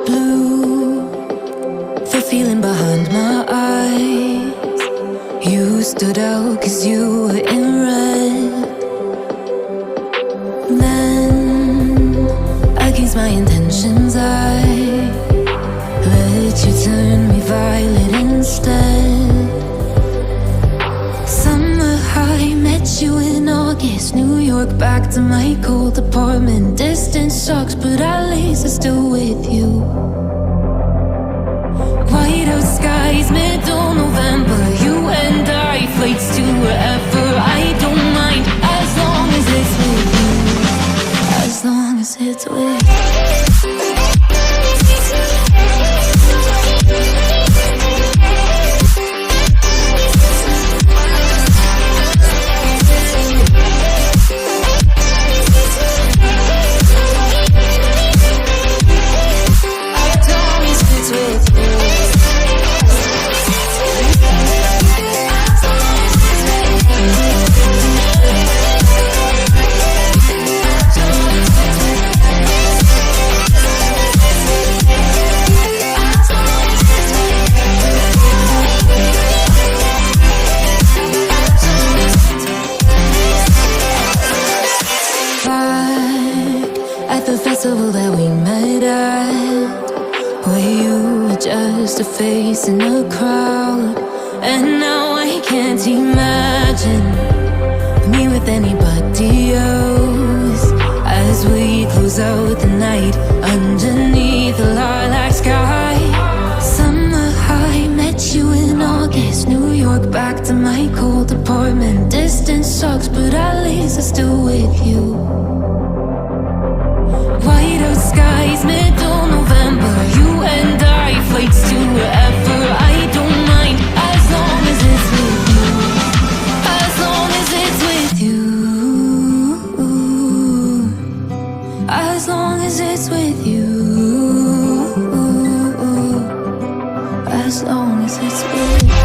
blue, the feeling behind my eyes. You stood out 'cause you were in red. Then, against my intentions, I let you turn me violet instead. Summer high, met you in August. New York, back to my cold apartment. Distance sucks, but at least I'm still with you. White out skies, middle November. You and I, flights to wherever. I don't mind, as long as it's with you. As long as it's with you. That we met at, where you were just a face in a crowd. And now I can't imagine me with anybody else. As we close out the night underneath the lilac sky. Summer high, met you in August. New York, back to my cold apartment. Distance sucks, but at least I'm still with you. White out skies, middle November. You and I, flights to wherever. I don't mind, as long as it's with you. As long as it's with you. As long as it's with you. As long as it's with you.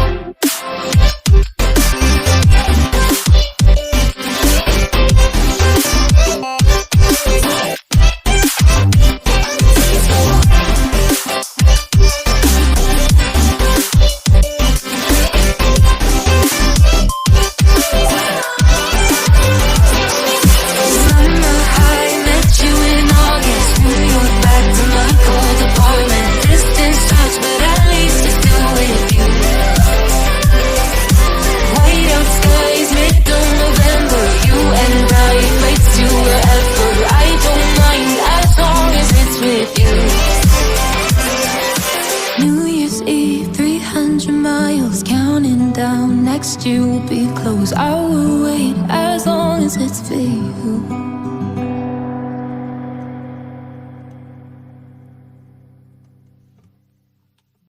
Eve, 300 miles, counting down. Next year will be close. Our way